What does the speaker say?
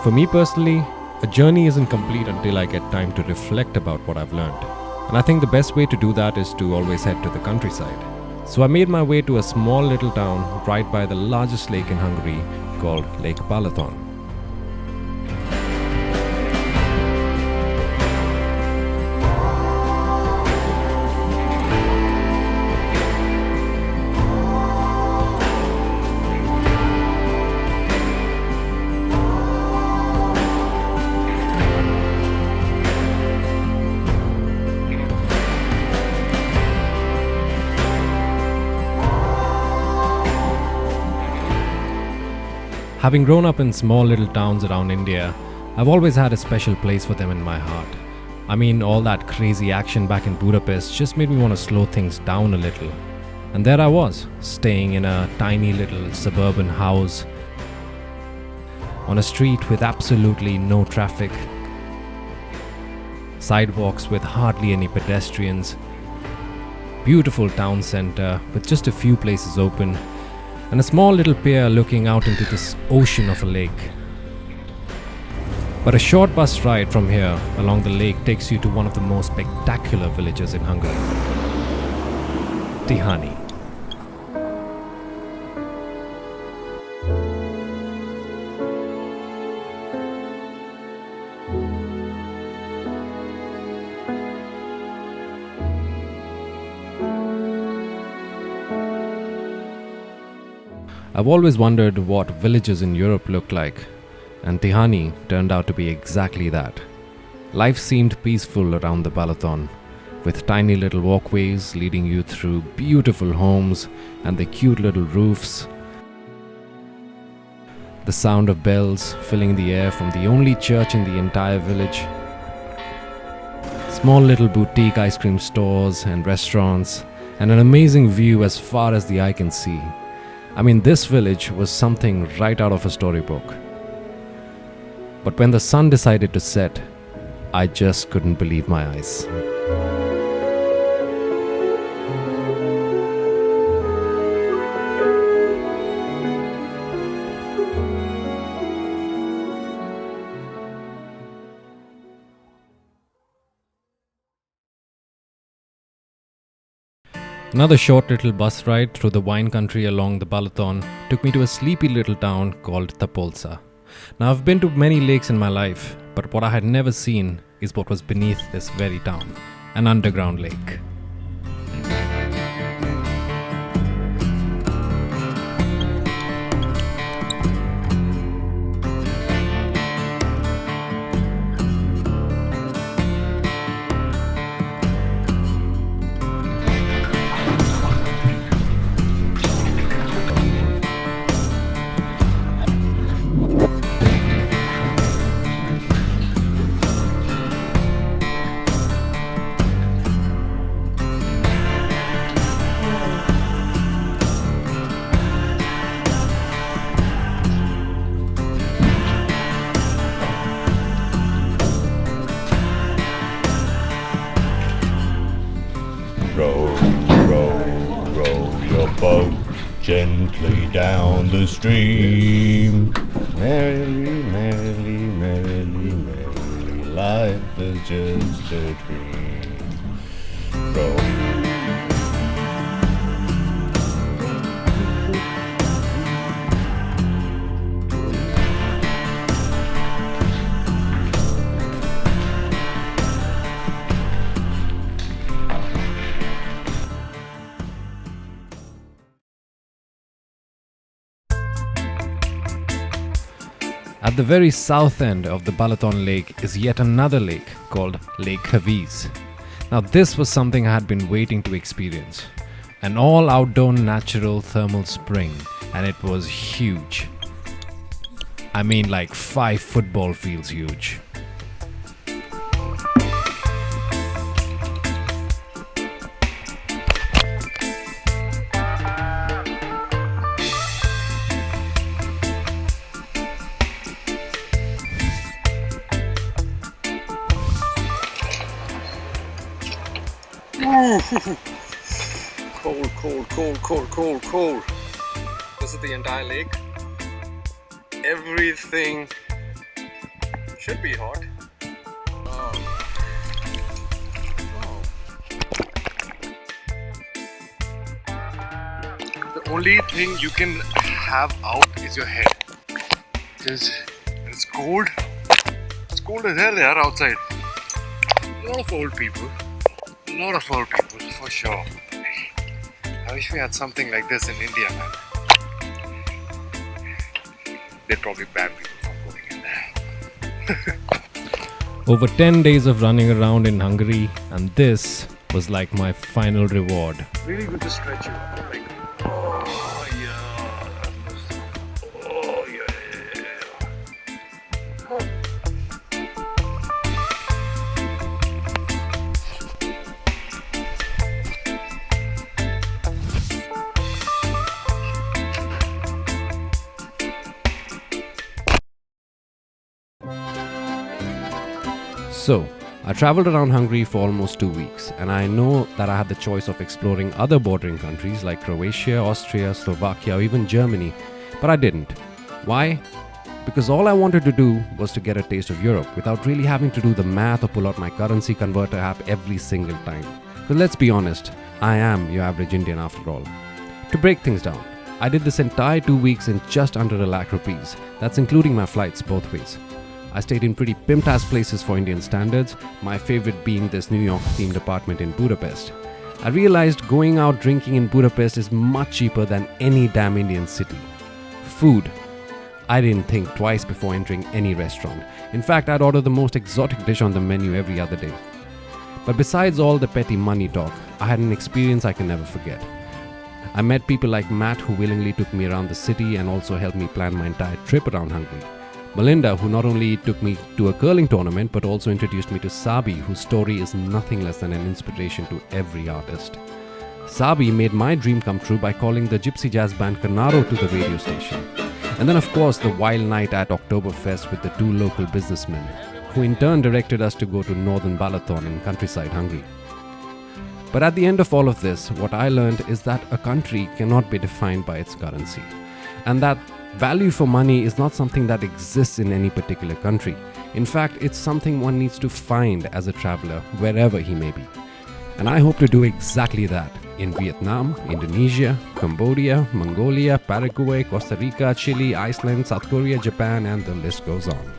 For me personally, a journey isn't complete until I get time to reflect about what I've learned. And I think the best way to do that is to always head to the countryside. So I made my way to a small little town right by the largest lake in Hungary called Lake Balaton. Having grown up in small little towns around India, I've always had a special place for them in my heart. I mean, all that crazy action back in Budapest just made me want to slow things down a little. And there I was, staying in a tiny little suburban house on a street with absolutely no traffic, sidewalks with hardly any pedestrians, beautiful town center with just a few places open, and a small little pier looking out into this ocean of a lake. But a short bus ride from here along the lake takes you to one of the most spectacular villages in Hungary, Tihany. I've always wondered what villages in Europe look like, and Tihany turned out to be exactly that. Life seemed peaceful around the Balaton, with tiny little walkways leading you through beautiful homes and the cute little roofs. The sound of bells filling the air from the only church in the entire village. Small little boutique ice cream stores and restaurants, and an amazing view as far as the eye can see. I mean, this village was something right out of a storybook. But when the sun decided to set, I just couldn't believe my eyes. Another short little bus ride through the wine country along the Balaton took me to a sleepy little town called Tapolca. Now, I've been to many lakes in my life, but what I had never seen is what was beneath this very town, an underground lake. Row, row, row your boat gently down the stream. Merrily, merrily, merrily, merrily, life is just a dream. Row. At the very south end of the Balaton Lake is yet another lake called Lake Havíz. Now, this was something I had been waiting to experience. An all-outdoor natural thermal spring, and it was huge. I mean, like 5 football fields huge. Cold, cold, cold, cold, cold, cold. This is the entire lake. Everything Should be hot. Oh. Oh. The only thing you can have out is your head. Because it's cold. It's cold as hell there outside. A lot of old people. A lot of old people for sure. I wish we had something like this in India, man. They'd probably ban people from going in there. Over 10 days of running around in Hungary, and this was like my final reward. Really good to stretch you out. Like, oh yeah, that was, oh yeah. So, I traveled around Hungary for almost 2 weeks, and I know that I had the choice of exploring other bordering countries like Croatia, Austria, Slovakia, or even Germany, but I didn't. Why? Because all I wanted to do was to get a taste of Europe without really having to do the math or pull out my currency converter app every single time. Because let's be honest, I am your average Indian after all. To break things down, I did this entire 2 weeks in just under a lakh rupees. That's including my flights both ways. I stayed in pretty pimped-ass places for Indian standards, my favorite being this New York-themed apartment in Budapest. I realized going out drinking in Budapest is much cheaper than any damn Indian city. Food. I didn't think twice before entering any restaurant. In fact, I'd order the most exotic dish on the menu every other day. But besides all the petty money talk, I had an experience I can never forget. I met people like Matt, who willingly took me around the city and also helped me plan my entire trip around Hungary. Melinda, who not only took me to a curling tournament but also introduced me to Sabi, whose story is nothing less than an inspiration to every artist. Sabi made my dream come true by calling the gypsy jazz band Canaro to the radio station. And then of course the wild night at Oktoberfest with the two local businessmen, who in turn directed us to go to northern Balaton in countryside Hungary. But at the end of all of this, what I learned is that a country cannot be defined by its currency, and that value for money is not something that exists in any particular country. In fact, it's something one needs to find as a traveler wherever he may be. And I hope to do exactly that in Vietnam, Indonesia, Cambodia, Mongolia, Paraguay, Costa Rica, Chile, Iceland, South Korea, Japan, and the list goes on.